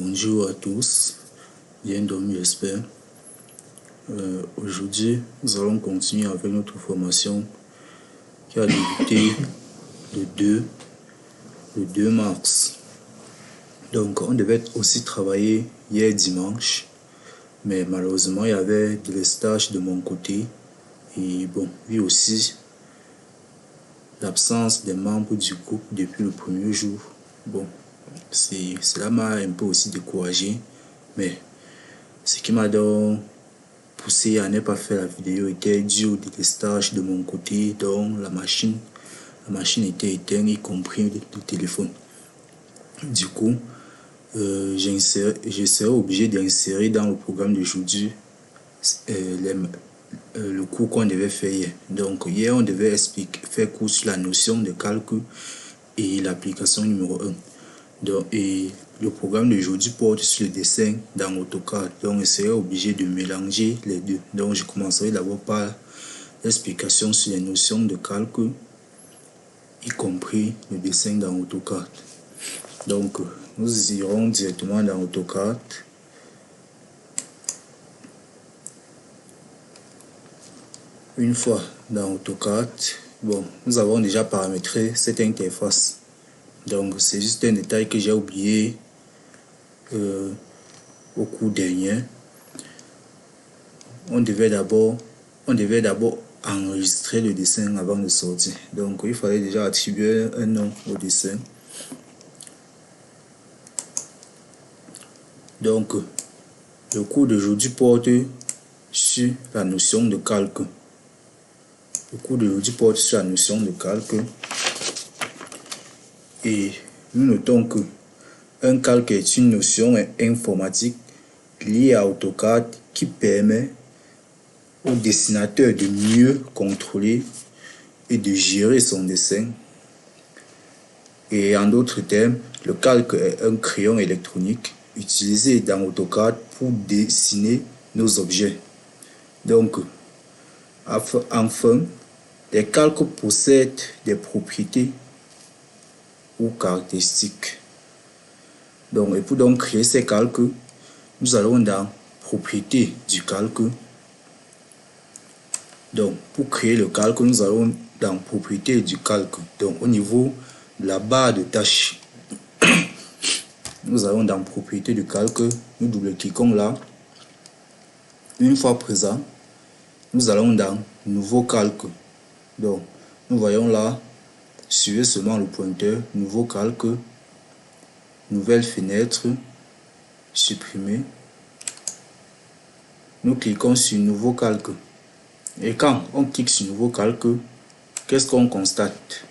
Bonjour à tous, bien dormi j'espère. Aujourd'hui, nous allons continuer avec notre formation qui a débuté le 2 mars. Donc, on devait aussi travailler hier dimanche, mais malheureusement, il y avait des stages de mon côté. Et bon, vu aussi l'absence des membres du groupe depuis le premier jour, bon, cela m'a un peu aussi découragé, mais ce qui m'a donc poussé à ne pas faire la vidéo était dû au délestage de mon côté, donc la machine était éteinte, y compris le téléphone. Du coup, je serai obligé d'insérer dans le programme d'aujourd'hui le cours qu'on devait faire hier. Donc hier, on devait faire cours sur la notion de calcul et l'application numéro 1. Donc, et le programme d'aujourd'hui porte sur le dessin dans AutoCAD. Donc, je serai obligé de mélanger les deux. Donc, je commencerai d'abord par l'explication sur les notions de calcul, y compris le dessin dans AutoCAD. Donc, nous irons directement dans AutoCAD. Une fois dans AutoCAD, bon, nous avons déjà paramétré cette interface. Donc, c'est juste un détail que j'ai oublié au cours dernier. On devait d'abord enregistrer le dessin avant de sortir. Donc, il fallait déjà attribuer un nom au dessin. Donc, le cours d'aujourd'hui porte sur la notion de calcul. Et nous notons que un calcul est une notion informatique liée à AutoCAD qui permet au dessinateur de mieux contrôler et de gérer son dessin. Et en d'autres termes, le calcul est un crayon électronique utilisé dans AutoCAD pour dessiner nos objets. Donc, enfin, les calculs possèdent des propriétés ou caractéristiques. Donc, et pour donc créer ces calculs, nous allons dans propriétés du calcul. Donc, pour créer le calcul, nous allons dans propriétés du calcul. Donc, au niveau de la barre de tâches, nous allons dans propriétés du calcul, nous double-cliquons là. Une fois présent, nous allons dans nouveau calcul. Donc, nous voyons là, suivez seulement le pointeur, nouveau calcul, nouvelle fenêtre, supprimer. Nous cliquons sur nouveau calcul. Et quand on clique sur nouveau calcul, qu'est-ce qu'on constate?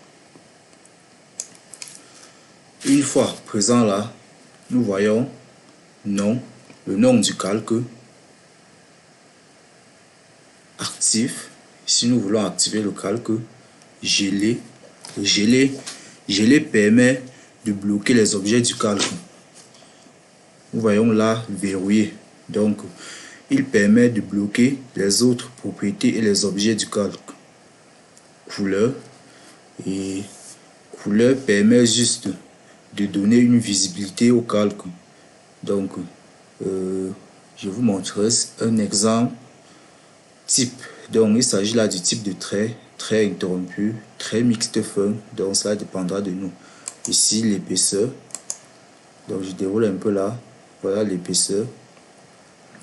Une fois présent là, nous voyons le nom du calcul, actif. Si nous voulons activer le calcul, geler. Geler permet de bloquer les objets du calcul. Nous voyons là verrouillé. Donc, il permet de bloquer les autres propriétés et les objets du calcul. Couleur. Et couleur permet juste de donner une visibilité au calcul. Donc, je vous montrerai un exemple type. Donc, il s'agit là du type de trait interrompu, trait mixte fin. Donc, ça dépendra de nous. Ici, l'épaisseur. Donc, je déroule un peu là. Voilà l'épaisseur.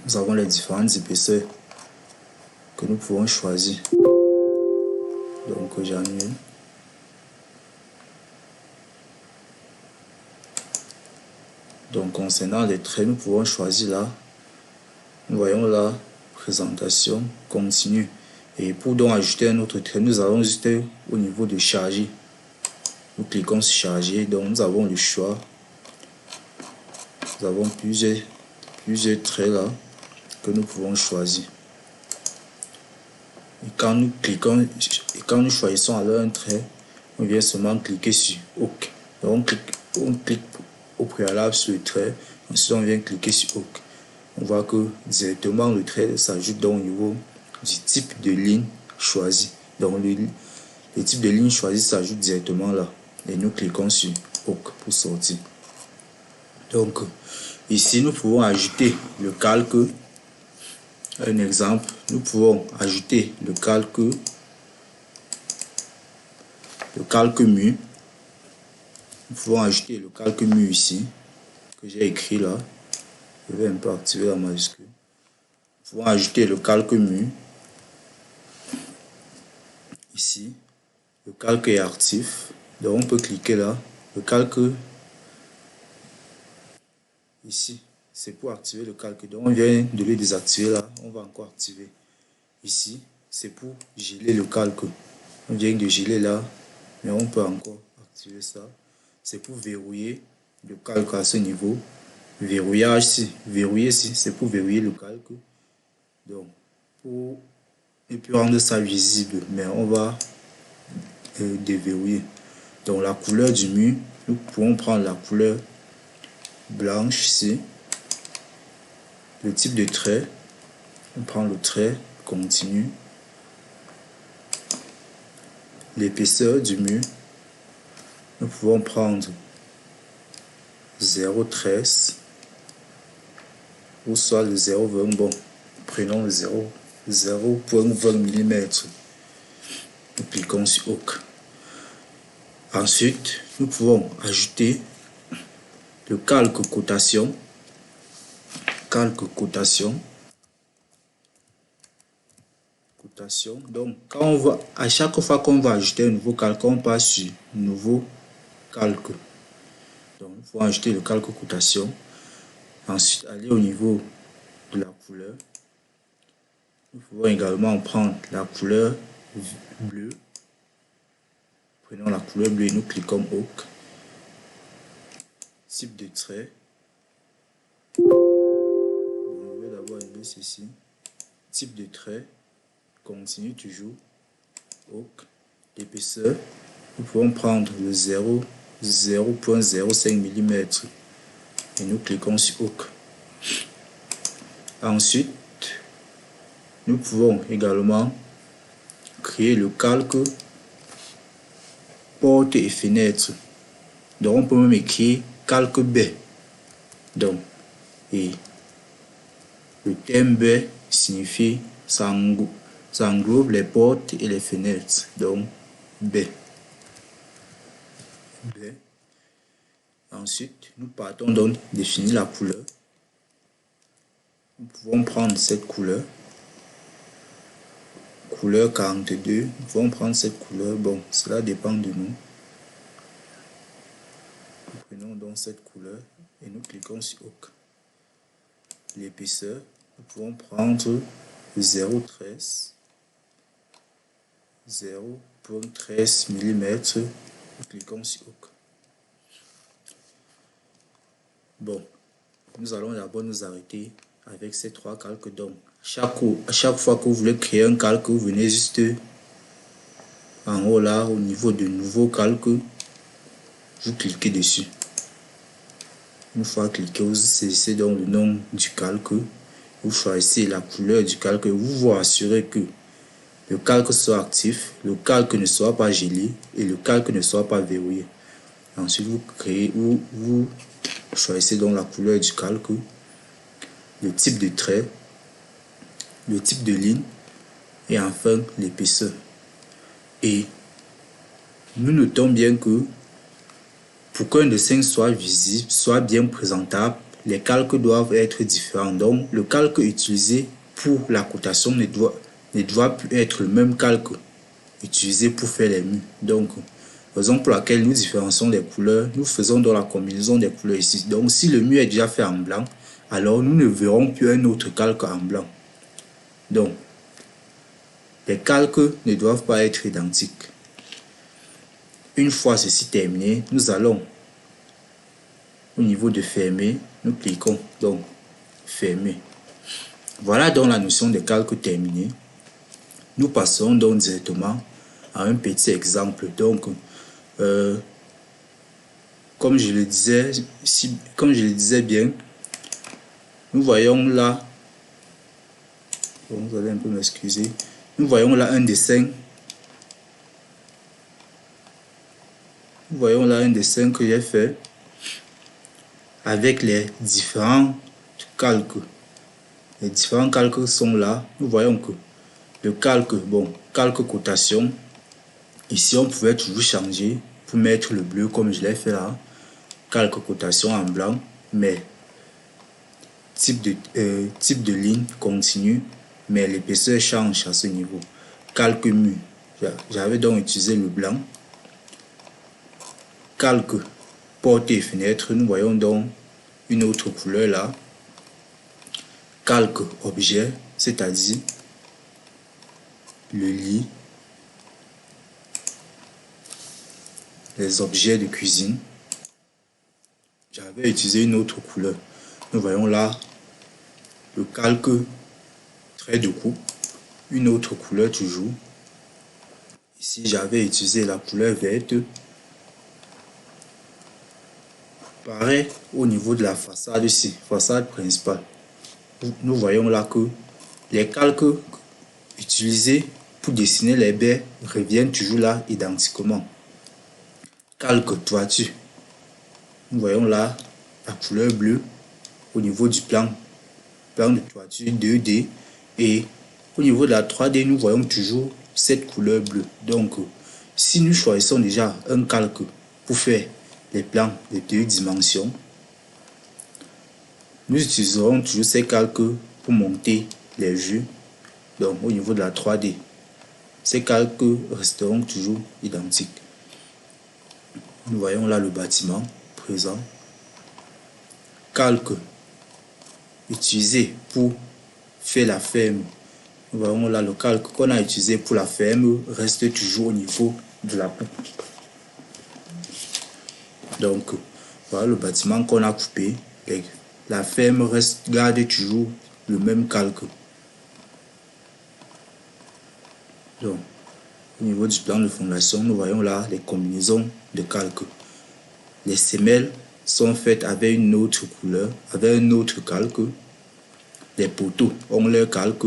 Nous avons les différentes épaisseurs que nous pouvons choisir. Donc, j'annule. Donc, concernant les traits, nous pouvons choisir là. Nous voyons là, présentation continue. Et pour donc ajouter un autre trait, nous allons juste au niveau de charger. Nous cliquons sur charger. Donc, nous avons le choix. Nous avons plusieurs traits là que nous pouvons choisir. Et quand nous choisissons alors un trait, on vient seulement cliquer sur OK. Donc, on clique au préalable sur le trait. Ensuite, on vient cliquer sur OK. On voit que directement le trait s'ajoute au niveau du type de ligne choisi. Donc, le type de ligne choisi s'ajoute directement là. Et nous cliquons sur OK pour sortir. Donc, Ici, nous pouvons ajouter le calque. Un exemple, nous pouvons ajouter le calque mu. Nous pouvons ajouter le calque mu ici, que j'ai écrit là. Je vais un peu activer la majuscule. Nous pouvons ajouter le calque mu. Ici, le calque est actif. Donc on peut cliquer là. Le calque ici, c'est pour activer le calque. Donc on vient de le désactiver là. On va encore activer. Ici, c'est pour geler le calque. On vient de geler là, mais on peut encore activer ça. C'est pour verrouiller le calque à ce niveau. Verrouillage ici, verrouiller ici, c'est pour verrouiller le calque. Donc, pour ne plus rendre ça visible, mais on va déverrouiller. Donc la couleur du mur, nous pouvons prendre la couleur blanche ici. Le type de trait, on prend le trait continu. L'épaisseur du mur, nous pouvons prendre 0,13 ou soit le 0,20. Bon, prenons le 0,20 mm. Nous cliquons sur OK. Ensuite, nous pouvons ajouter le calque cotation. Calque cotation. Donc, quand on va, à chaque fois qu'on va ajouter un nouveau calque, on passe sur nouveau calque. Donc, il faut ajouter le calque cotation. Ensuite, aller au niveau de la couleur. Nous pouvons également prendre la couleur bleue. Prenons la couleur bleue et nous cliquons OK. Type de trait. On va d'abord enlever ceci. Type de trait. Continue toujours. OK. L'épaisseur. Nous pouvons prendre le 0,05 mm et nous cliquons sur OK. Ensuite, nous pouvons également créer le calque porte et fenêtre. Donc on peut même écrire calque B. Donc, et le thème B signifie ça englobe les portes et les fenêtres. Donc B. Ensuite, nous partons donc définir la couleur. Nous pouvons prendre cette couleur. Couleur 42. Nous pouvons prendre cette couleur. Bon, cela dépend de nous. Nous prenons donc cette couleur et nous cliquons sur OK. L'épaisseur, nous pouvons prendre 0,13 mm. Nous cliquons sur OK. Bon, nous allons d'abord nous arrêter avec ces trois calques. Donc, à chaque fois que vous voulez créer un calque, vous venez juste en haut là, au niveau de nouveau calque, vous cliquez dessus. Une fois cliqué, vous saisissez donc le nom du calque, vous choisissez la couleur du calque, vous vous assurez que le calque soit actif, le calque ne soit pas gelé et le calque ne soit pas verrouillé. Ensuite, vous choisissez donc la couleur du calque, le type de trait, le type de ligne et enfin l'épaisseur. Et nous notons bien que pour qu'un dessin soit visible, soit bien présentable, les calques doivent être différents. Donc, le calque utilisé pour la cotation ne doit plus être le même calque utilisé pour faire les murs. Donc, raison pour laquelle nous différencions les couleurs, nous faisons dans la combinaison des couleurs ici. Donc, si le mur est déjà fait en blanc, alors nous ne verrons plus un autre calque en blanc. Donc, les calques ne doivent pas être identiques. Une fois ceci terminé, nous allons au niveau de fermer, nous cliquons donc fermer. Voilà donc la notion de calque terminée. Nous passons donc directement à un petit exemple. Donc, comme je le disais bien, nous voyons là, bon, vous allez un peu m'excuser, nous voyons là un dessin. Nous voyons là un dessin que j'ai fait. avec les différents calques. Les différents calques sont là. Nous voyons que le calque, bon, calque cotation, ici on pouvait toujours changer pour mettre le bleu comme je l'ai fait là. Calque cotation en blanc, mais type de ligne continue, mais l'épaisseur change à ce niveau. Calque mur, j'avais donc utilisé le blanc. Calque porte et fenêtre, nous voyons donc une autre couleur là. Calque objet, c'est-à-dire le lit, les objets de cuisine. J'avais utilisé une autre couleur. Nous voyons là le calque trait de coupe, une autre couleur toujours. Ici, j'avais utilisé la couleur verte. Pareil au niveau de la façade ici, façade principale. Nous voyons là que les calques utilisés pour dessiner les baies reviennent toujours là identiquement. Calque toiture. Nous voyons là la couleur bleue au niveau du plan de toiture 2D, et au niveau de la 3D nous voyons toujours cette couleur bleue. Donc si nous choisissons déjà un calque pour faire les plans de 2 dimensions, nous utiliserons toujours ces calques pour monter les vues. Donc au niveau de la 3D, ces calques resteront toujours identiques. Nous voyons là le bâtiment présent. Calque utilisé pour faire la ferme. Nous voyons là le calque qu'on a utilisé pour la ferme reste toujours au niveau de la poupe. Donc voilà le bâtiment qu'on a coupé. Et la ferme garde toujours le même calque. Donc au niveau du plan de fondation, nous voyons là les combinaisons de calque. Les semelles sont faites avec une autre couleur, avec un autre calque. Les poteaux ont leur calque.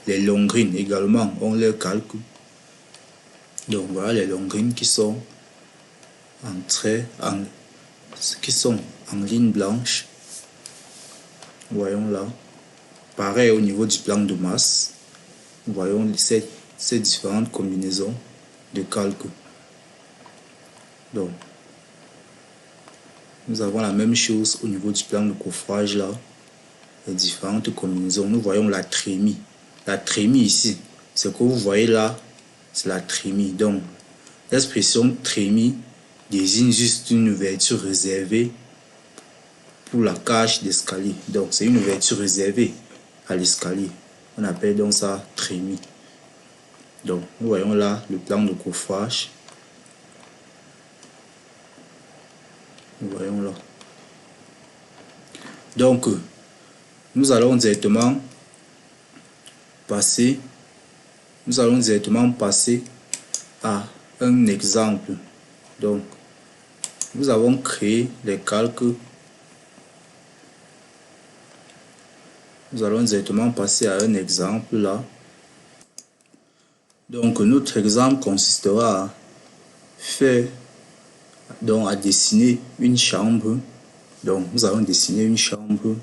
Les longrines également ont leur calque. Donc voilà les longrines qui sont en ligne blanche. Voyons là. Pareil au niveau du plan de masse. Nous voyons ces différentes combinaisons de calque. Donc nous avons la même chose au niveau du plan de coffrage là. Les différentes combinaisons. Nous voyons la trémie. La trémie ici, ce que vous voyez là, c'est la trémie. Donc l'expression trémie désigne juste une ouverture réservée pour la cage d'escalier. Donc c'est une ouverture réservée à l'escalier. On appelle donc ça trémie. Donc nous voyons là le plan de coffrage. Nous voyons là. Donc nous allons directement passer à un exemple. Donc nous avons créé les calques. Nous allons directement passer à un exemple là. Donc notre exemple consistera à à dessiner une chambre. Donc nous allons dessiner une chambre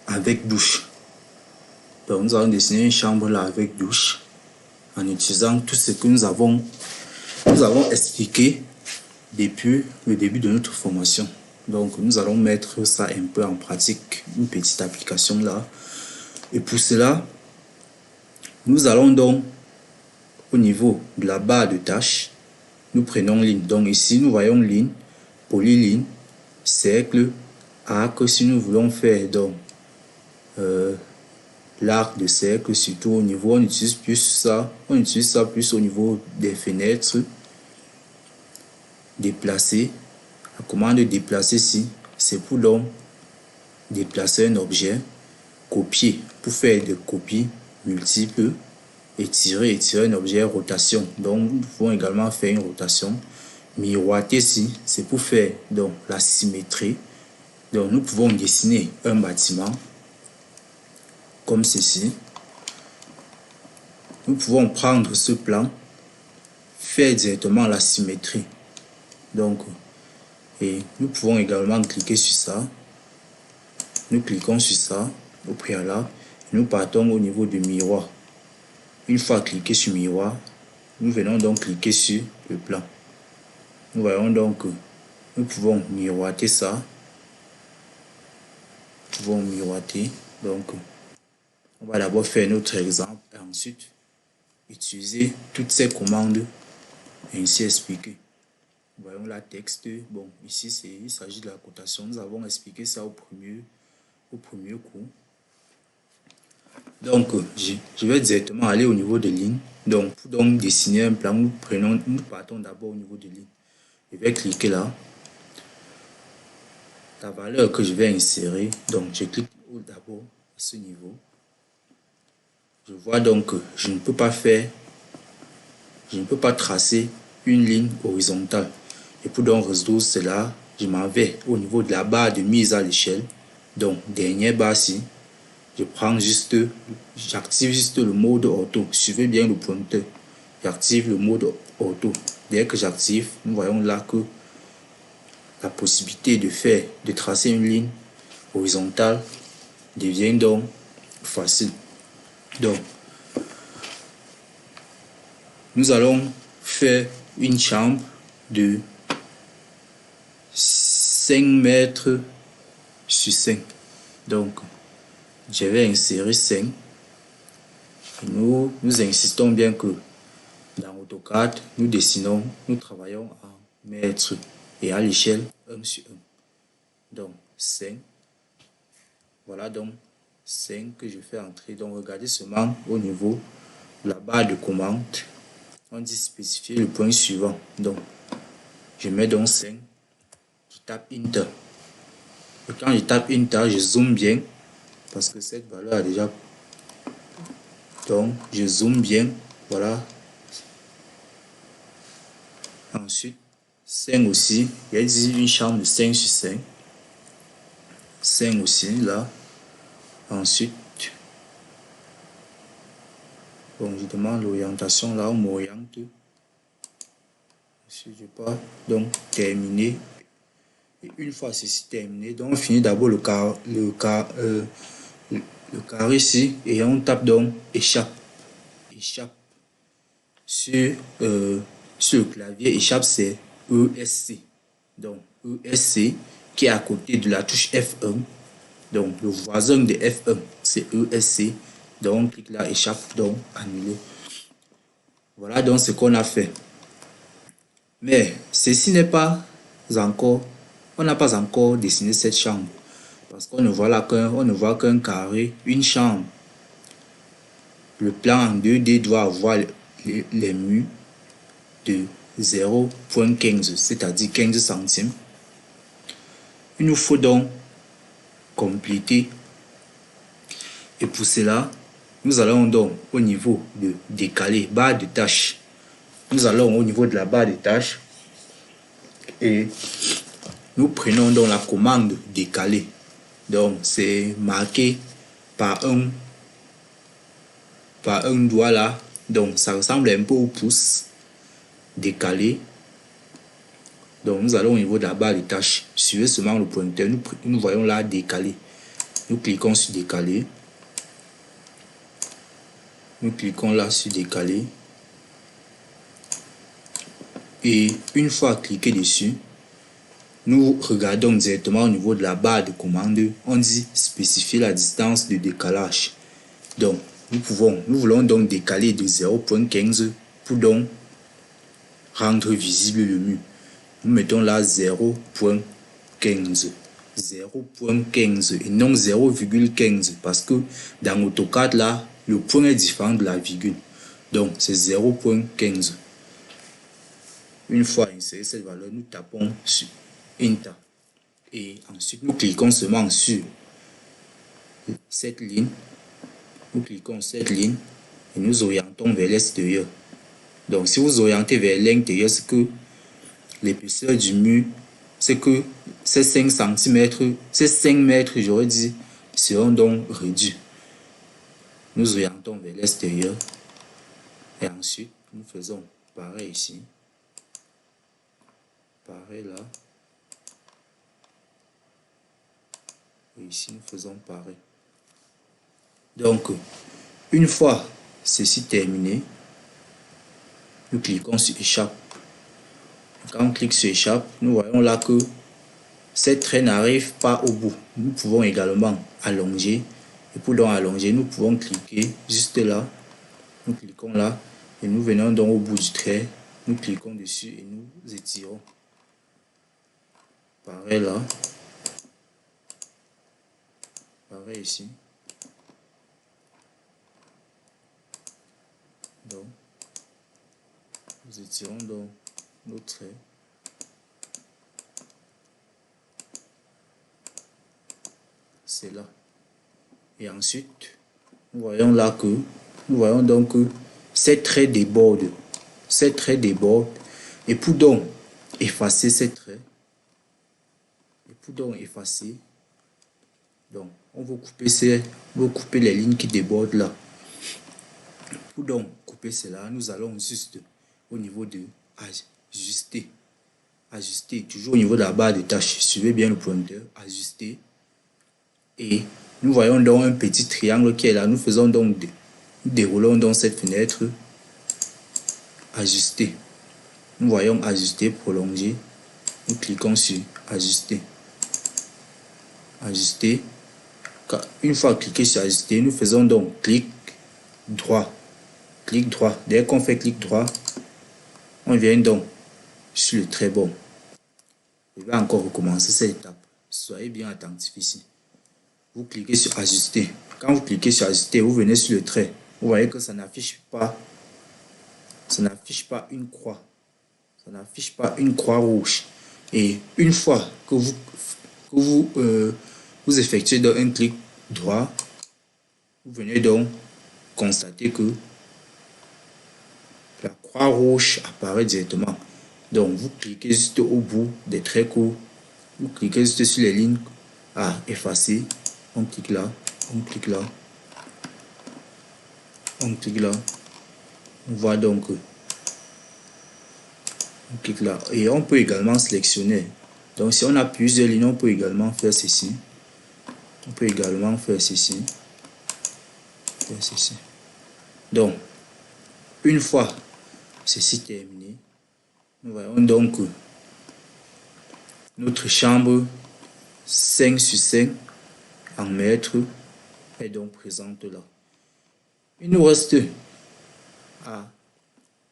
avec douche. Donc nous allons dessiner une chambre là avec douche en utilisant tout ce que nous avons expliqué depuis le début de notre formation. Donc nous allons mettre ça un peu en pratique, une petite application là. Et pour cela, nous allons donc au niveau de la barre de tâches, nous prenons ligne. Donc ici nous voyons ligne, polyligne, cercle, arc. Si nous voulons faire donc l'arc de cercle, surtout au niveau, on utilise ça plus au niveau des fenêtres. Déplacer, la commande de déplacer ici, c'est pour donc déplacer un objet. Copier, pour faire des copies multiples. Étirer un objet. Rotation, donc nous pouvons également faire une rotation. Miroiter ici, c'est pour faire donc la symétrie. Donc nous pouvons dessiner un bâtiment comme ceci. Nous pouvons prendre ce plan, faire directement la symétrie. Donc Et nous pouvons également cliquer sur ça. Nous cliquons sur ça au préalable. Nous partons au niveau du miroir. Une fois cliqué sur miroir, nous venons donc cliquer sur le plan. Nous voyons donc que nous pouvons miroiter ça. Nous pouvons miroiter. Donc, on va d'abord faire notre exemple et ensuite utiliser toutes ces commandes ainsi expliquées. Voyons la texte. Bon, ici, il s'agit de la cotation. Nous avons expliqué ça au premier cours. Donc, je vais directement aller au niveau des lignes. Donc, pour donc dessiner un plan, nous partons d'abord au niveau des lignes. Je vais cliquer là. La valeur que je vais insérer, donc je clique d'abord à ce niveau. Je vois donc que je ne peux pas tracer une ligne horizontale. Et pour donc résoudre cela, je m'en vais au niveau de la barre de mise à l'échelle. Donc, dernière barre ci, j'active juste le mode auto. Suivez bien le pointeur. J'active le mode auto. Dès que j'active, nous voyons là que la possibilité de tracer une ligne horizontale devient donc facile. Donc, nous allons faire une chambre de 5 mètres sur 5. Donc, je vais insérer 5. Nous insistons bien que dans AutoCAD, nous travaillons en mètres et à l'échelle 1 sur 1. Donc, 5. Voilà donc 5 que je fais entrer. Donc, regardez seulement au niveau de la barre de commande. On dit spécifier le point suivant. Donc, je mets donc 5. Je tape Enter. Et quand je tape Enter, je zoome bien. Parce que cette valeur a déjà... Donc, je zoome bien. Voilà. Ensuite, 5 aussi. Il y a dit une chambre de 5 sur 5. 5 aussi, là. Ensuite, bon, je demande l'orientation. Là, on m'oriente. Si je pas, donc, terminé. Et une fois ceci terminé, donc on finit d'abord le carré ici et on tape donc échappe sur le clavier. Échappe, c'est ESC. Donc ESC qui est à côté de la touche F1. Donc le voisin de F1 c'est ESC. Donc on clique là, échappe, donc annuler. Voilà donc ce qu'on a fait. Mais ceci n'est pas encore, on n'a pas encore dessiné cette chambre. Parce qu'on ne voit là qu'un carré, une chambre. Le plan en 2D doit avoir les murs de 0,15, c'est-à-dire 15 centimes. Il nous faut donc compléter. Et pour cela, nous allons donc au niveau de décaler, barre de tâches. Nous allons au niveau de la barre de tâches et nous prenons donc la commande décaler. Donc c'est marqué par un doigt là. Donc ça ressemble un peu au pouce. Décaler. Donc nous allons au niveau de la barre de tâches. Suivez seulement le pointeur. Nous voyons là décaler. Nous cliquons sur décaler. Nous cliquons là sur décaler. Et une fois cliqué dessus, nous regardons directement au niveau de la barre de commande. On dit spécifier la distance de décalage. Donc nous voulons donc décaler de 0,15 pour donc rendre visible le mur. Nous mettons là 0,15. 0,15 et non 0,15 parce que dans AutoCAD là, le point est différent de la virgule. Donc c'est 0,15. Une fois inséré cette valeur, nous tapons sur Enter. Et ensuite, nous cliquons seulement sur cette ligne. Nous cliquons sur cette ligne et nous orientons vers l'extérieur. Donc, si vous orientez vers l'intérieur, c'est que l'épaisseur du mur, c'est que ces 5 cm, ces 5 mètres, j'aurais dit, seront donc réduits. Nous orientons vers l'extérieur. Et ensuite, nous faisons pareil ici. Pareil là. ici, nous faisons pareil. Donc, une fois ceci terminé, nous cliquons sur échappe. Quand on clique sur échappe, nous voyons là que cette trait n'arrive pas au bout. Nous pouvons également allonger. Et pour donc allonger, nous pouvons cliquer juste là. Nous cliquons là et nous venons donc au bout du trait. Nous cliquons dessus et nous étirons. Pareil là. Pareil ici. Donc, nous étirons donc nos traits. C'est là. Et ensuite, nous voyons là que, nous voyons donc que ces traits débordent. Ces traits débordent. Et pour donc effacer ces traits, donc on va couper les lignes qui débordent là. Pour donc couper cela, nous allons juste au niveau de ajuster. Ajuster, toujours au niveau de la barre de tâches. Suivez bien le pointeur, ajuster. Et nous voyons donc un petit triangle qui est là. Nous faisons donc, nous déroulons donc cette fenêtre, ajuster. Nous voyons ajuster, prolonger. Nous cliquons sur ajuster. Ajuster. Une fois cliqué sur ajuster, nous faisons donc clic droit. Clic droit. Dès qu'on fait clic droit, on vient donc sur le trait bon. Je vais encore recommencer cette étape. Soyez bien attentifs ici. Vous cliquez sur ajuster. Quand vous cliquez sur ajuster, vous venez sur le trait. Vous voyez que ça n'affiche pas une croix. Ça n'affiche pas une croix rouge. Et une fois que vous effectuez donc un clic droit, vous venez donc constater que la croix rouge apparaît directement. Donc vous cliquez juste au bout des traits courts. Vous cliquez juste sur les lignes à effacer. On clique là, on clique là, on clique là. On voit donc, on clique là. Et on peut également sélectionner. Donc si on a plusieurs lignes, on peut également faire ceci. On peut également faire ceci. Donc, une fois ceci terminé, nous voyons donc que notre chambre 5 sur 5 en mètres est donc présente là. Il nous reste à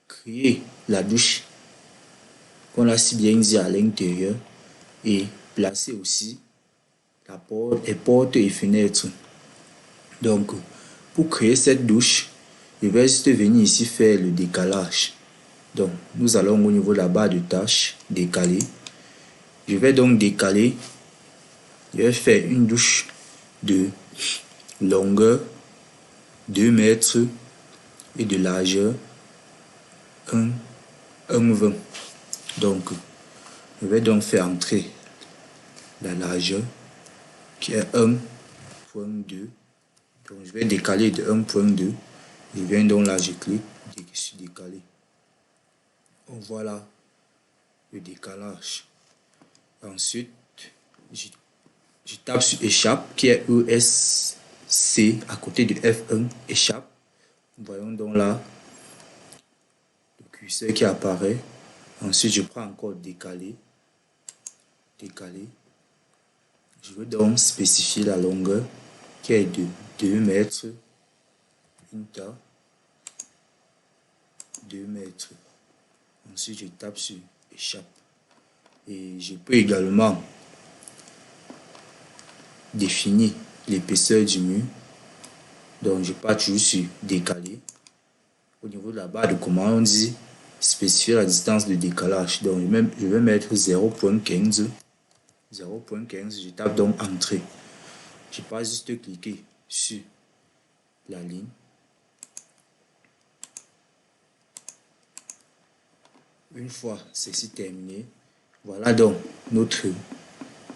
créer la douche qu'on a si bien dit à l'intérieur et placer aussi la porte, les portes et fenêtres. Donc, pour créer cette douche, je vais juste venir ici faire le décalage. Donc, nous allons au niveau de la barre de tâches, décaler. Je vais donc décaler. Je vais faire une douche de longueur 2 mètres et de largeur 1,20. Donc, je vais donc faire entrer la largeur qui est 1,2. Donc, je vais décaler de 1,2. Je viens donc là, je clique sur décaler. On voit là le décalage. Ensuite, je tape sur échappe qui est ESC à côté de F1, échappe. Nous voyons donc là le curseur qui apparaît. Ensuite, je prends encore décaler. Décaler. Je veux donc spécifier la longueur qui est de 2 mètres. Une tas. 2 mètres. Ensuite, je tape sur échappe. Et je peux également définir l'épaisseur du mur. Donc, je pars toujours sur décaler. Au niveau de la barre de commande, on dit spécifier la distance de décalage. Donc, je vais mettre 0,15. 0,15. Je tape donc entrée. Je peux juste cliquer sur la ligne. Une fois ceci terminé, voilà donc notre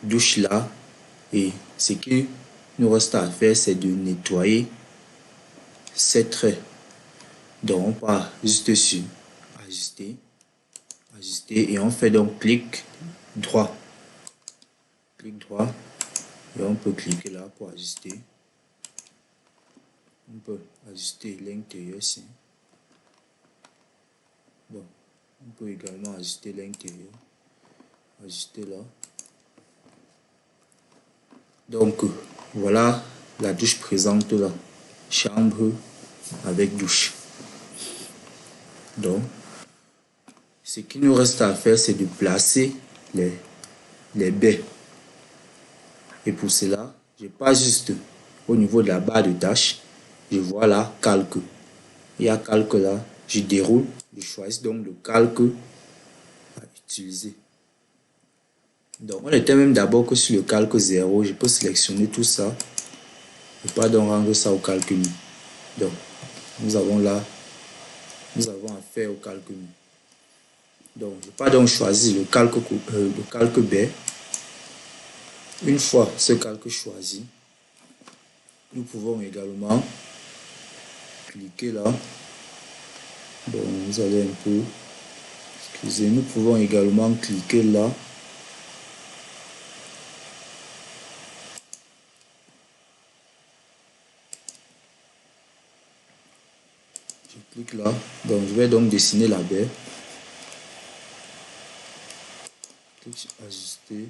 douche là. Et ce qu'il nous reste à faire, c'est de nettoyer ces traits. Donc on part juste sur ajuster, ajuster et on fait donc clic droit. Clic droit. Et on peut cliquer là pour ajuster. On peut ajuster l'intérieur ici. Donc, on peut également ajuster l'intérieur. Ajuster là. Donc, voilà la douche présente là. Chambre avec douche. Donc, ce qu'il nous reste à faire, c'est de placer les baies. Et pour cela, je passe juste au niveau de la barre de tâches. Je vois là, calque. Il y a calque là. Je déroule. Je choisis donc le calque à utiliser. Donc, on était même d'abord que sur le calque 0. Je peux sélectionner tout ça. Et pas donc rendre ça au calque nu. Donc, nous avons là, nous avons affaire au calque nu. Donc, je peux donc choisir le calque B. Une fois ce calque choisi, nous pouvons également cliquer là. Bon, vous allez un peu, excusez, nous pouvons également cliquer là. Je clique là. Donc, je vais donc dessiner la baie. Clique sur ajuster.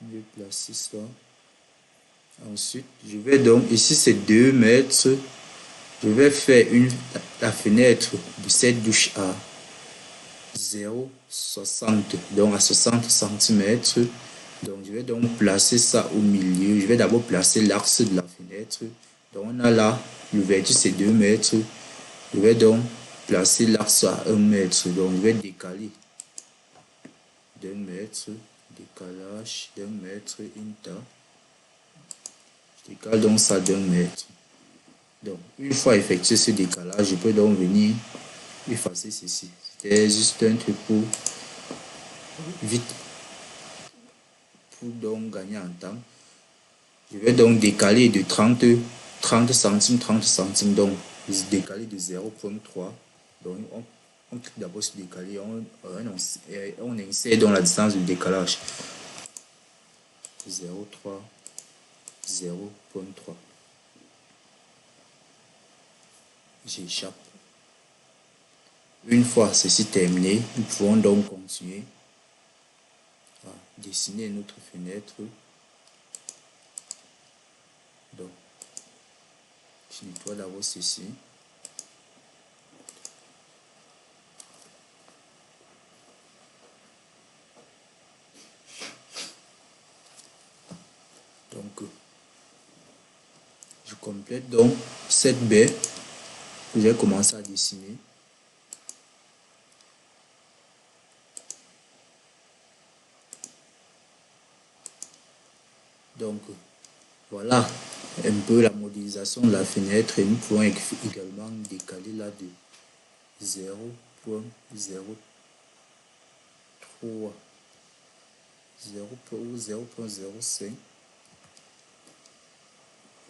Je vais placer ça. Ensuite, je vais donc, ici c'est 2 mètres. Je vais faire la fenêtre de cette douche à 0,60, donc à 60 cm. Donc je vais donc placer ça au milieu. Je vais d'abord placer l'axe de la fenêtre. Donc on a là, l'ouverture c'est 2 mètres. Je vais donc placer l'axe à 1 mètre. Donc je vais décaler d'1 mètre, décalage d'1 mètre, inter. Je décale donc ça d'1 mètre. Donc une fois effectué ce décalage, je peux donc venir effacer ceci. C'était juste un truc pour vite, pour donc gagner en temps. Je vais donc décaler de 30 centimes, 30 centimes, donc décaler de 0,3. Donc on clique d'abord sur décaler, on insère dans la distance de décalage 0,3, 0,3. J'échappe. Une fois ceci terminé, nous pouvons donc continuer à dessiner notre fenêtre. Donc, je nettoie d'abord ceci. Donc, je complète donc cette baie que j'ai commencé à dessiner. Donc, voilà un peu la modélisation de la fenêtre et nous pouvons également décaler là de 0,03, 0,05.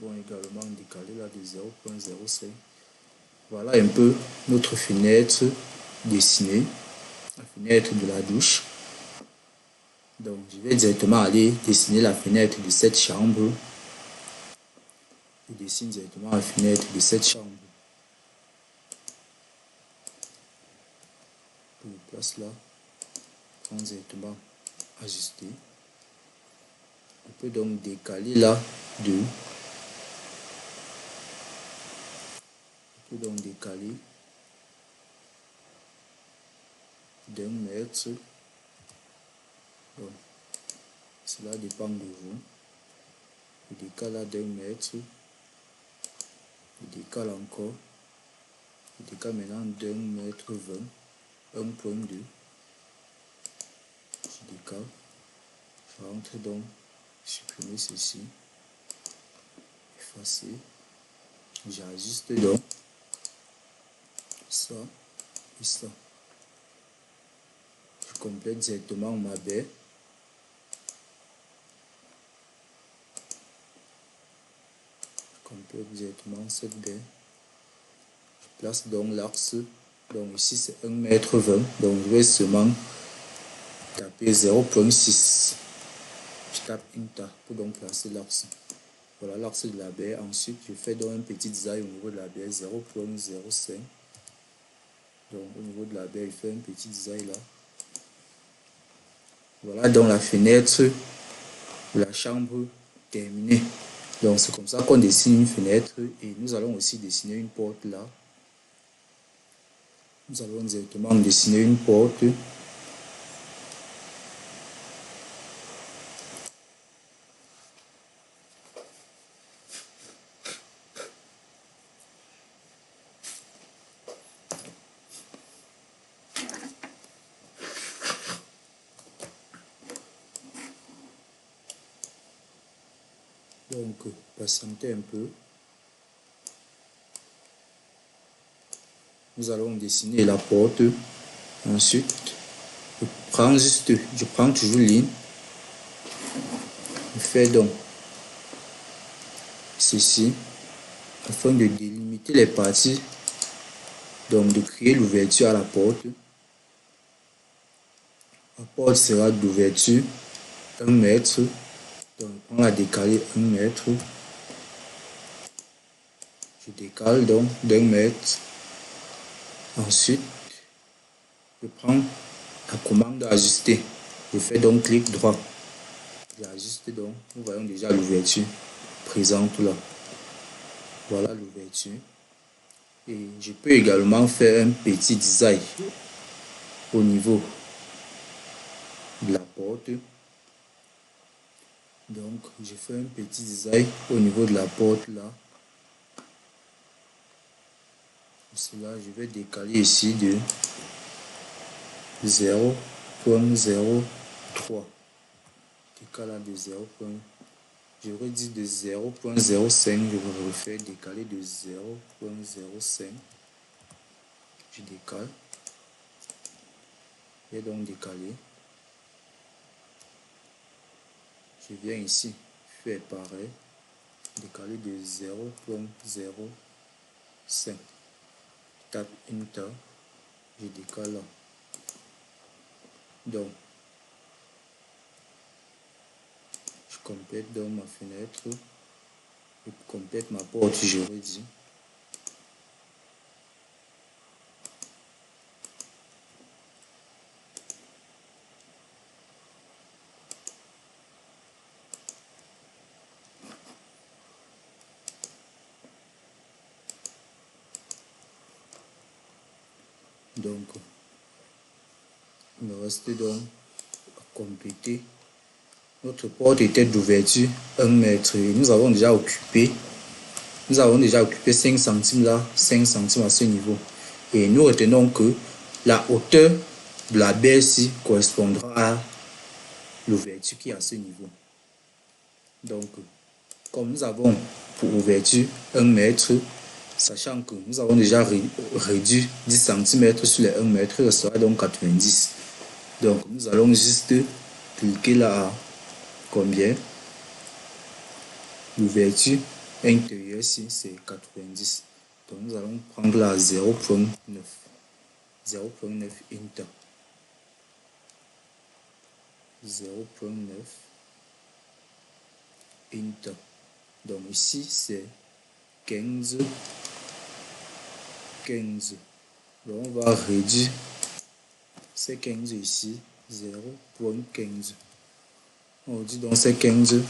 Nous pouvons également décaler là de 0,05. Voilà un peu notre fenêtre dessinée, la fenêtre de la douche. Donc, je vais directement aller dessiner la fenêtre de cette chambre. Je dessine directement la fenêtre de cette chambre. Je le place là. Prends directement ajuster. On peut donc décaler là de. On peut donc décaler d'1 mètre. Donc, cela dépend de vous. Je décale là d'1 mètre. Je décale encore. Je décale maintenant d'1 mètre 20. 1,2. Je décale. Je rentre donc. Supprimer ceci. Effacer. J'ajuste donc ça et ça. Je complète directement ma baie. Je complète directement cette baie. Je place donc l'axe. Donc ici c'est 1 mètre 20. Donc je vais seulement taper 0,6. Je tape Enter pour donc placer l'axe. Voilà l'axe de la baie. Ensuite, je fais donc un petit design au niveau de la baie 0.05. Donc au niveau de la baie, je fais un petit design là. Voilà donc la fenêtre de la chambre terminée. Donc c'est comme ça qu'on dessine une fenêtre et nous allons aussi dessiner une porte là. Nous allons directement dessiner une porte. Donc patientez un peu. Nous allons dessiner la porte. Ensuite, je prends toujours ligne. Je fais donc ceci afin de délimiter les parties, donc de créer l'ouverture à la porte. La porte sera d'ouverture 1 mètre, donc on va décaler 1 mètre. Je décale donc d'1 mètre. Ensuite, je prends la commande d'ajuster. Je fais donc clic droit. J'ajuste donc. Nous voyons déjà l'ouverture présente là. Voilà l'ouverture. Et je peux également faire un petit design au niveau de la porte. Donc, je fais un petit design au niveau de la porte là. Pour cela, je vais décaler ici de 0.03. Décalage de 0. J'aurais dit de 0.05. Je vais refaire décaler de 0.05. Je décale. Et donc décaler. Je viens ici faire pareil. Décaler de 0.05. Tape Enter. Je décale là. Donc, je complète donc ma fenêtre. Je complète ma porte, j'aurais dit. Donc, il me reste donc à compléter. Notre porte était d'ouverture 1 mètre et nous avons déjà occupé 5 cm là, 5 cm à ce niveau. Et nous retenons que la hauteur de la baie ici correspondra à l'ouverture qui est à ce niveau. Donc, comme nous avons pour ouverture 1 mètre, sachant que nous avons déjà réduit 10 cm sur les 1 mètre, il restera donc 90. Donc, nous allons juste cliquer là à combien? L'ouverture intérieure ici, c'est 90. Donc, nous allons prendre là 0.9. 0.9 Enter. 0.9 Enter. Donc, ici, c'est 15. 15. Donc, on va réduire ces 15 ici, 0.15. On dit donc c'est 15.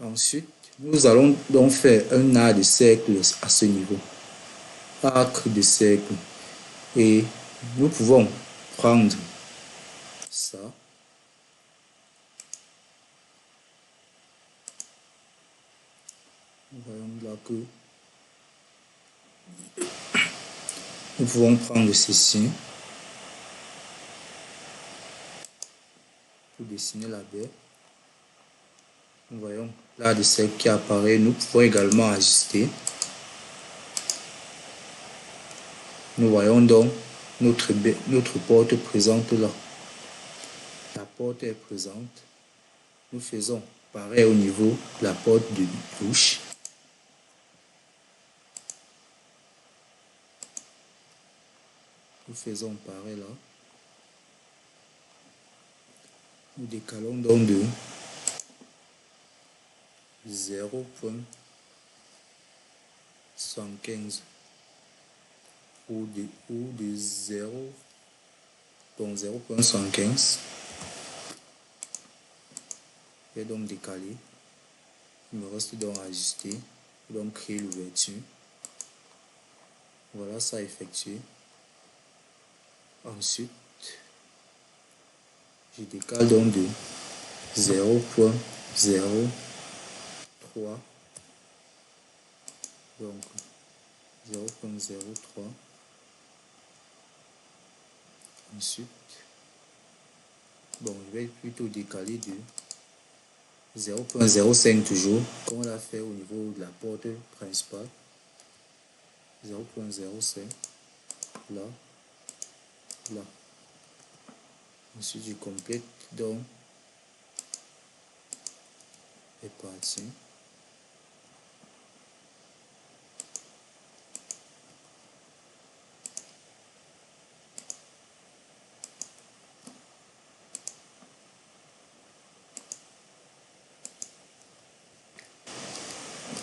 Ensuite, nous allons donc faire un arc de cercle à ce niveau. Arc de cercle. Et nous pouvons prendre ça. Nous voyons là que nous pouvons prendre ceci pour dessiner la baie. Nous voyons là de cercle qui apparaît. Nous pouvons également ajuster. Nous voyons donc notre porte présente là. La porte est présente. Nous faisons pareil au niveau de la porte de bouche. Nous faisons pareil là. Nous décalons donc de 0,75 ou de 0, donc 0,75. Je vais donc décaler. Il me reste donc à ajuster, donc créer l'ouverture. Voilà ça effectué. Ensuite, je décale donc de 0,03, donc 0,03. Ensuite, bon, je vais plutôt décaler de 0,05 toujours, comme on l'a fait au niveau de la porte principale. 0,05, là, là. Ensuite, je complète donc les parties.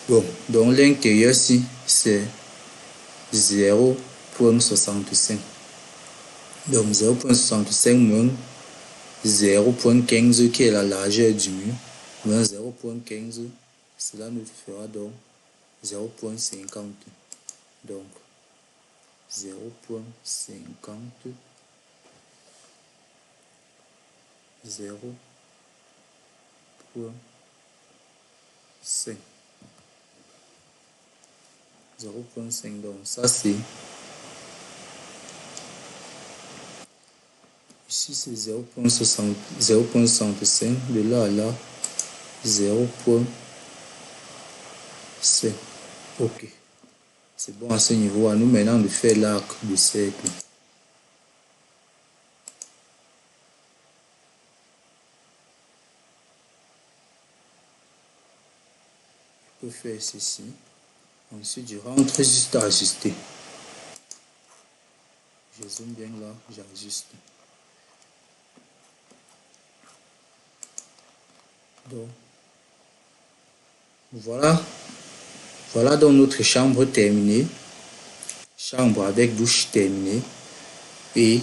Bon, donc l'intérieur ici, c'est 0,65. Donc 0,65 moins 0,15 qui est la largeur du mur, moins 0,15, cela nous fera donc 0,50. Donc 0,50, 0,5. 0,5, donc ça c'est ici c'est 0,65, de là à là 0,5. Ok, c'est bon à ce niveau. À nous maintenant de faire l'arc de cercle. Je peux faire ceci. Ensuite, je rentre juste à ajuster. Je zoome bien là, j'ajuste. Donc, voilà donc notre chambre terminée. Chambre avec douche terminée. Et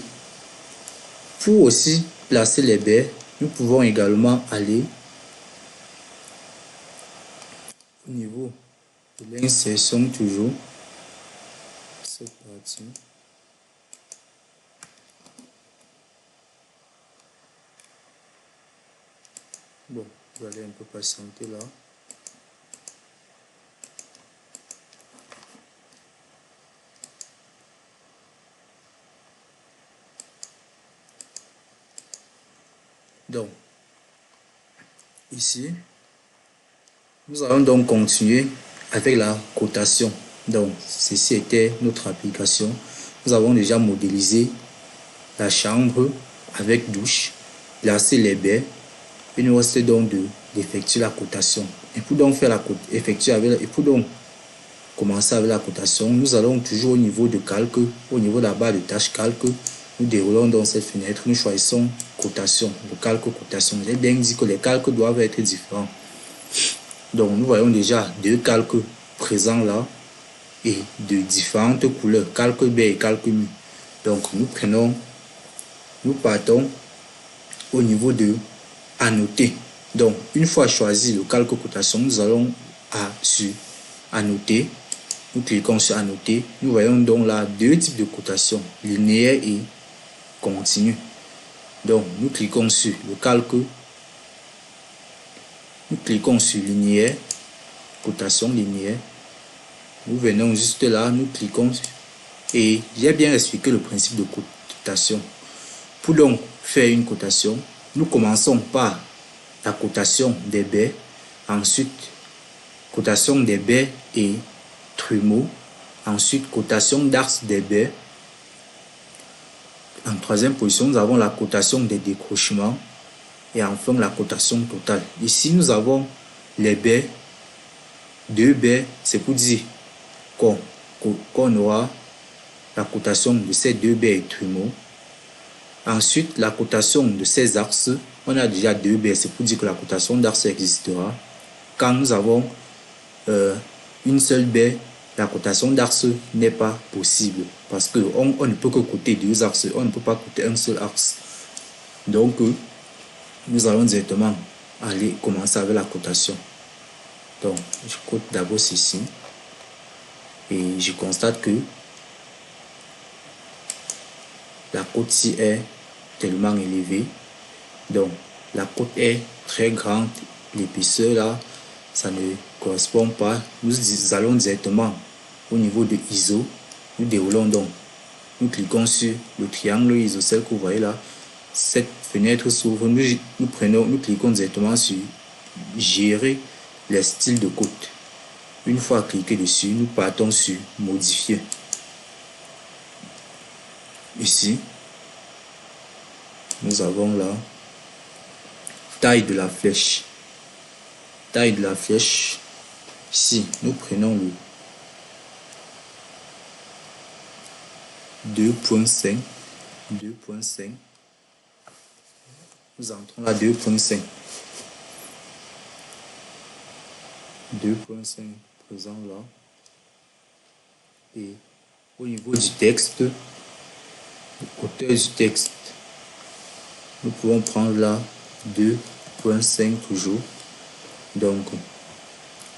pour aussi placer les baies, nous pouvons également aller au niveau de l'insertion toujours. C'est parti. Bon, vous allez un peu patienter là. Donc, ici, nous allons donc continuer avec la cotation. Donc, ceci était notre application. Nous avons déjà modélisé la chambre avec douche, placé les baies. Il nous reste donc d'effectuer la cotation. Et pour donc commencer avec la cotation, nous allons toujours au niveau de calque, au niveau de la barre de tâche calque. Nous déroulons dans cette fenêtre, nous choisissons cotation, le calque cotation. J'ai bien dit que les calques doivent être différents. Donc nous voyons déjà deux calques présents là et de différentes couleurs, calque baie et calque mu. Donc nous partons au niveau de annoter. Donc une fois choisi le calque cotation, nous allons sur annoter. Nous cliquons sur annoter. Nous voyons donc là deux types de cotation, linéaire et continu. Donc nous cliquons sur le calque. Nous cliquons sur linéaire, cotation linéaire. Nous venons juste là, nous cliquons et j'ai bien expliqué le principe de cotation. Pour donc faire une cotation, nous commençons par la cotation des baies, ensuite cotation des baies et trumeaux, ensuite cotation d'axe des baies. En troisième position, nous avons la cotation des décrochements et enfin la cotation totale. Ici, nous avons les baies, deux baies, c'est pour dire qu'on aura la cotation de ces deux baies et trumeaux. Ensuite, la cotation de ces axes on a déjà 2B, c'est pour dire que la cotation d'Ars existera. Quand nous avons une seule baie, la cotation d'Ars n'est pas possible parce qu'on ne peut que coter 2 axes, on ne peut pas coter un seul axe. Donc, nous allons directement aller commencer avec la cotation. Donc, je cote d'abord ceci et je constate que la cote-ci est tellement élevée. Donc, la cote est très grande, l'épaisseur là, ça ne correspond pas. Nous allons directement au niveau de ISO. Nous déroulons donc. Nous cliquons sur le triangle isocèle que vous voyez là. Cette fenêtre s'ouvre. Nous cliquons directement sur gérer les styles de cote. Une fois cliqué dessus, nous partons sur modifier. Ici, nous avons là taille de la flèche. Taille de la flèche. Ici, nous prenons le 2.5. Nous entrons là 2.5. 2.5 présent là. Et au niveau du texte, hauteur du texte, nous pouvons prendre là 2.5 toujours. Donc,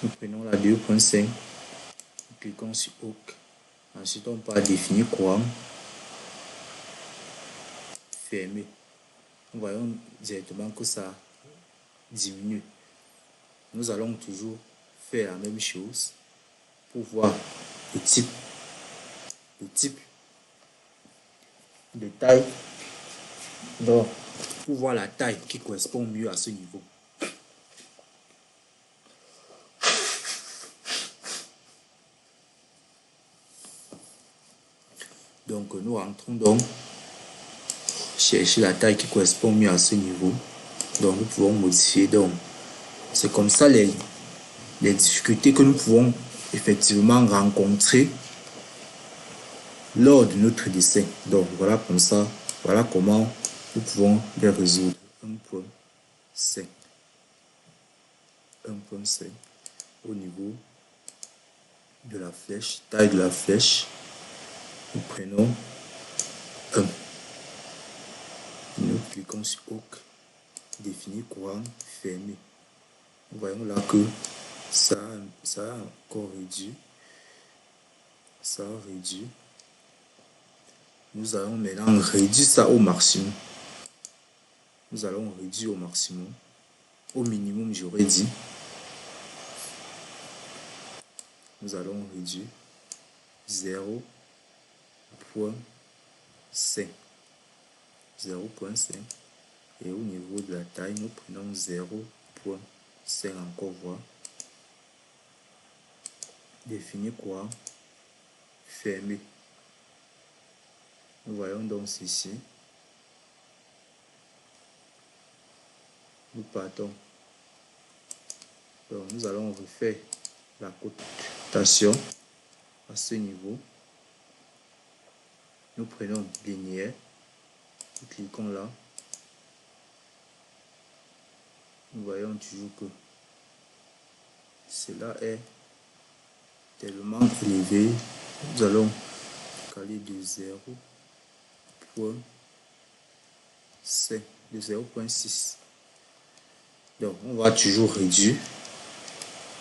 nous prenons la 2.5, nous cliquons sur OK. Ensuite, on part définir courant, fermer. Nous voyons directement que ça diminue. Nous allons toujours faire la même chose pour voir le type de taille. Donc, pour voir la taille qui correspond mieux à ce niveau. Donc, nous rentrons donc chercher la taille qui correspond mieux à ce niveau. Donc, nous pouvons modifier. Donc, c'est comme ça les difficultés que nous pouvons effectivement rencontrer lors de notre dessin. Donc, voilà comme ça. Voilà comment nous pouvons les résoudre. 1.5. 1.5 au niveau de la flèche, taille de la flèche. Nous prenons 1. Nous cliquons sur OK. Définir courant, fermé. Nous voyons là que ça a encore réduit. Ça a réduit. Nous allons maintenant réduire ça au maximum. Nous allons réduire au maximum. Au minimum, j'aurais dit. Nous allons réduire 0.5. 0.5. Et au niveau de la taille, nous prenons 0.5 encore voir. Définir quoi? Fermer. Nous voyons donc ceci. Nous partons. Donc nous allons refaire la cotation à ce niveau. Nous prenons linéaire. Nous cliquons là. Nous voyons toujours que cela est tellement élevé. Nous allons caler de 0.6. Donc on va toujours réduire.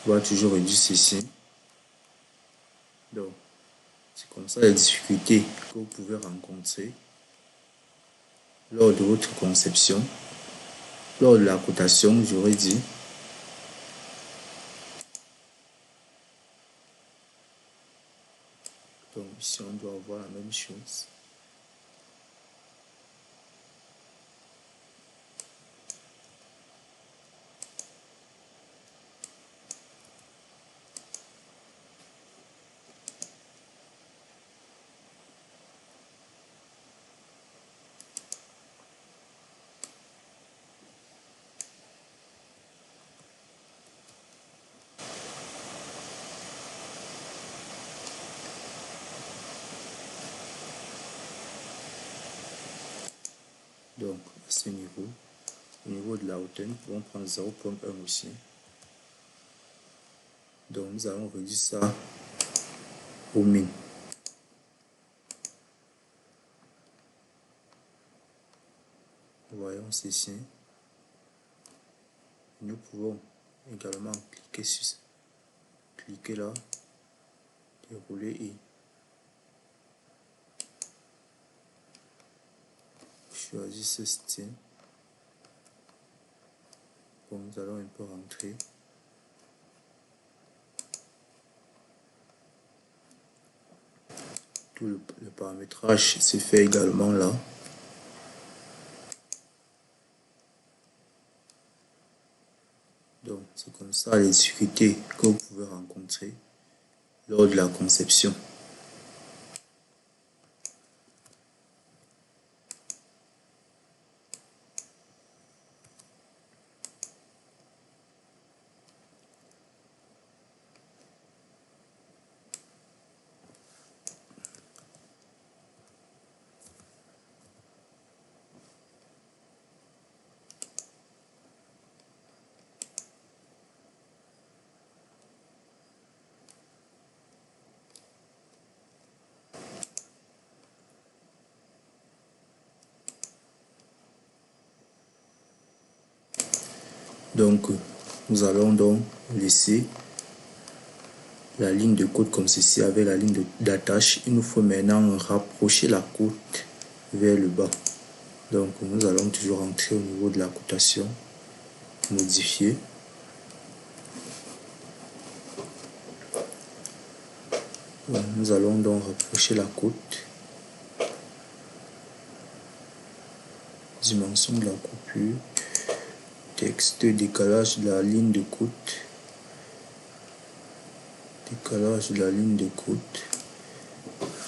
On va toujours réduire ceci. Donc c'est comme ça les difficultés que vous pouvez rencontrer lors de votre conception. Lors de la cotation, j'aurais dit. Donc ici on doit avoir la même chose. Donc, à ce niveau, Au niveau de la hauteur, nous pouvons prendre 0,1 aussi. Donc nous allons réduire ça au min. Voyons ceci. Nous pouvons également cliquer sur ça. Cliquer là, dérouler et choisir ce style. Bon, nous allons un peu rentrer. Tout le paramétrage se fait également là. Donc, c'est comme ça les difficultés que vous pouvez rencontrer lors de la conception. Donc, nous allons donc laisser la ligne de code comme ceci avec la ligne d'attache. Il nous faut maintenant rapprocher la côte vers le bas. Donc, nous allons toujours entrer au niveau de la cotation, modifier. Bon, nous allons donc rapprocher la côte. Dimension de la coupure. Texte, décalage de la ligne de côte. Décalage de la ligne de côte.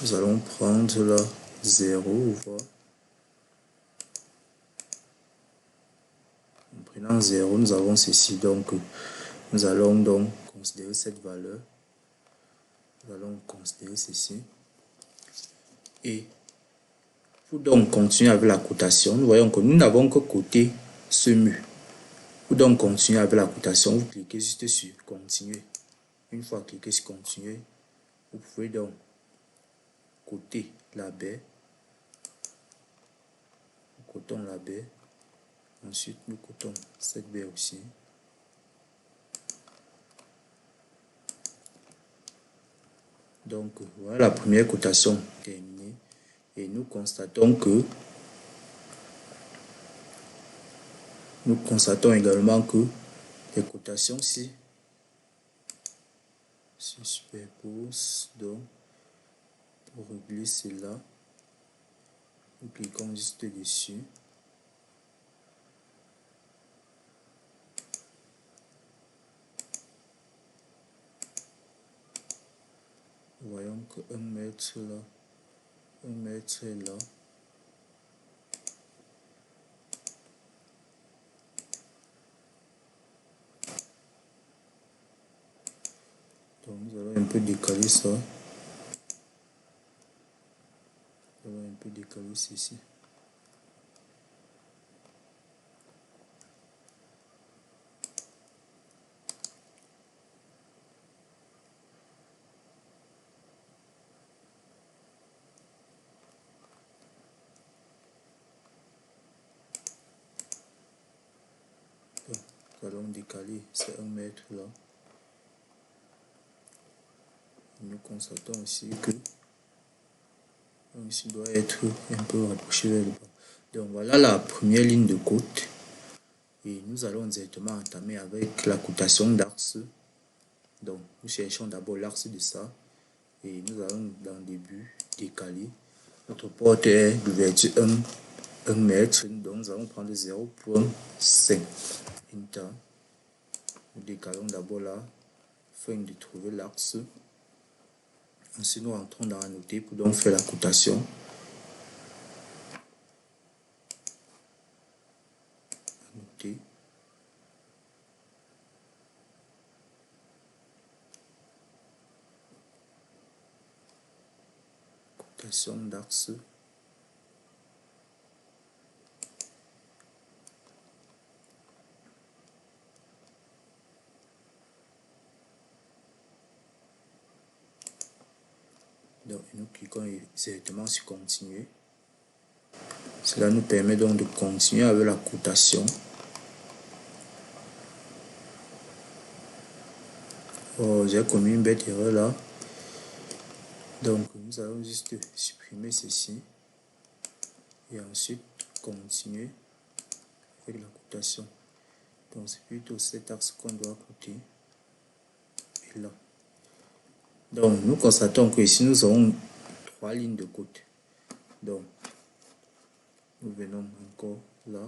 Nous allons prendre là 0, voir. En prenant 0, nous avons ceci. Donc, nous allons donc considérer cette valeur. Nous allons considérer ceci. Et pour donc continuer avec la cotation, nous voyons que nous n'avons que coté ce mur. Pour donc continuer avec la cotation, vous cliquez juste sur continuer. Une fois cliqué sur continuer, vous pouvez donc coter la baie. Nous cotons la baie. Ensuite, nous cotons cette baie aussi. Donc, voilà la première cotation terminée. Et nous constatons également que les cotations ci se superposent. Donc, pour régler cela, nous cliquons juste dessus. Voyons que 1 mètre là, 1 mètre là. Donc nous allons un peu décaler ça. Nous allons un peu décaler ceci. Donc, nous allons décaler ces 1 mètre là. Nous constatons aussi que ici doit être un peu rapproché vers le bas. Donc voilà la première ligne de côte. Et nous allons directement entamer avec la cotation d'axe. Donc nous cherchons d'abord l'axe de ça. Et nous allons dans le début décaler. Notre porte est d'ouverture 1 mètre. Donc nous allons prendre 0,5. Enter. Nous décalons d'abord là afin de trouver l'axe. Ensuite, nous entrons dans Annoter pour donc faire la cotation. Annoter. Cotation d'axe. Donc nous cliquons directement sur continuer. Cela nous permet donc de continuer avec la cotation. Oh, j'ai commis une bête erreur là. Donc nous allons juste supprimer ceci et ensuite continuer avec la cotation. Donc c'est plutôt cet axe qu'on doit coter. Et là. Donc nous constatons que ici nous avons 3 lignes de côte. Donc nous venons encore là.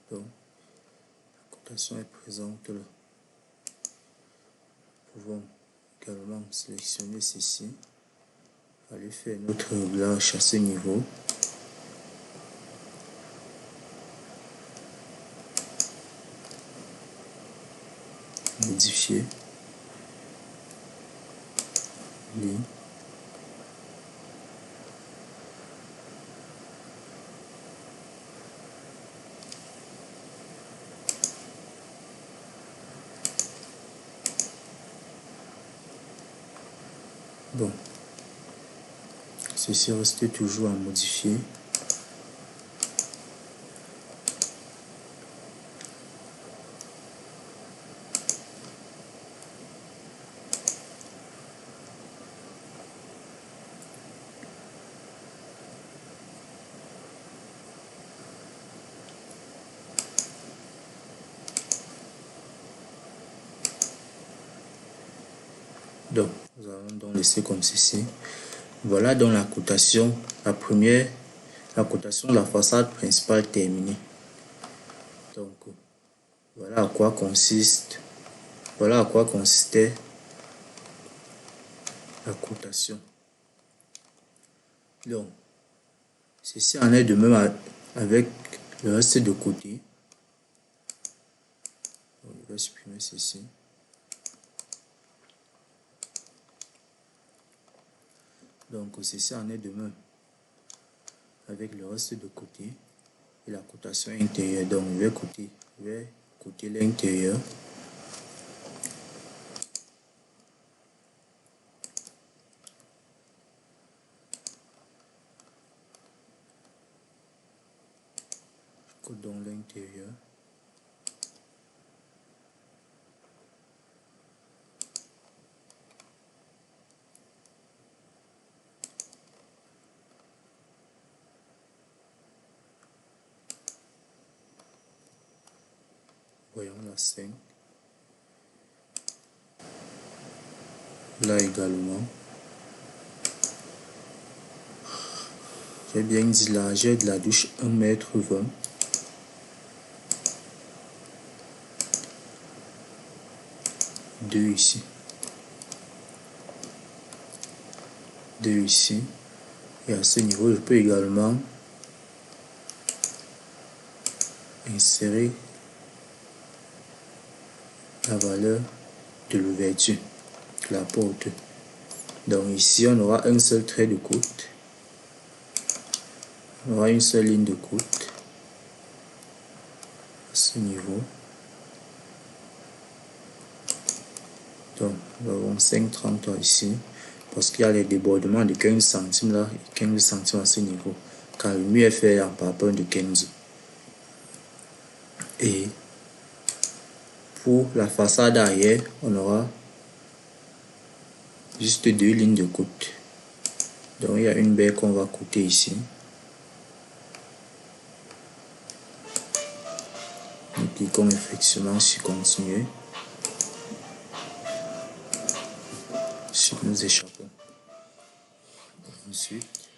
Donc la cotation est présente là. Nous pouvons également sélectionner ceci. Aller faire notre réglage à ce niveau. Modifier. Ligne. Bon. Ceci reste toujours à modifier. Donc, nous allons donc laisser comme ceci. Voilà donc la cotation, la cotation de la façade principale terminée. Donc, voilà à quoi consiste, voilà à quoi consistait la cotation. Donc, ceci en est de même avec le reste de côté. Donc, je vais supprimer ceci. Donc ceci en est de même avec le reste de côté et la cotation intérieure. Donc je vais coter l'intérieur. Je cote donc l'intérieur. Voyons la 5. Là également. J'ai bien dit la largeur de la douche 1,20 m. Deux ici. 2 ici. Et à ce niveau, je peux également insérer la valeur de l'ouverture de la porte. Donc ici, on aura un seul trait de côte. On aura une seule ligne de côte à ce niveau. Donc nous avons 5,33 ici parce qu'il y a les débordements de 15 centimes là et 15 centimes à ce niveau car le mur est fait en parpaing de 15. Et pour la façade arrière, on aura juste 2 lignes de côte. Donc il y a une baie qu'on va coter ici. Nous cliquons effectivement sur continuer. Ensuite nous échappons. Ensuite,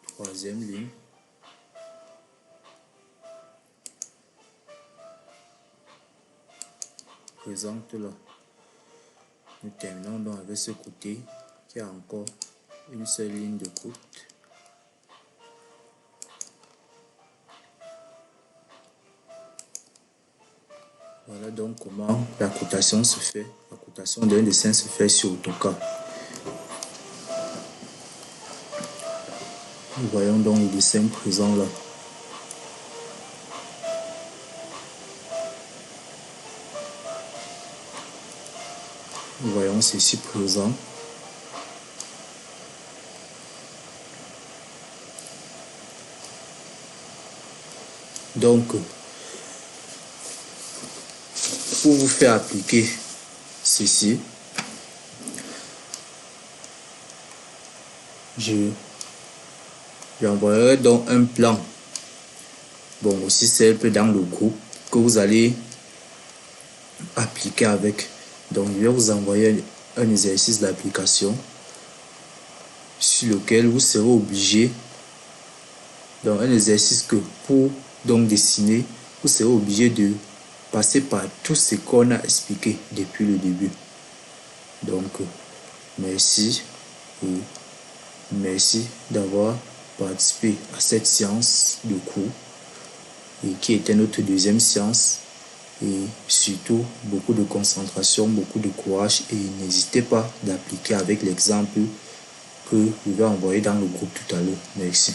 troisième ligne. Présente là. Nous terminons donc avec ce côté qui a encore une seule ligne de côte. Voilà donc comment la cotation se fait. La cotation d'un dessin se fait sur AutoCAD. Nous voyons donc le dessin présent là. Nous voyons ceci présent. Donc, pour vous faire appliquer ceci, j'envoierai donc un plan, bon, aussi simple dans le groupe que vous allez appliquer avec. Donc, je vais vous envoyer un exercice d'application sur lequel vous serez obligé, donc un exercice que pour donc dessiner, vous serez obligé de passer par tout ce qu'on a expliqué depuis le début. Donc, merci et merci d'avoir participé à cette séance de cours et qui était notre deuxième séance. Et surtout, beaucoup de concentration, beaucoup de courage et n'hésitez pas d'appliquer avec l'exemple que je vais envoyer dans le groupe tout à l'heure. Merci.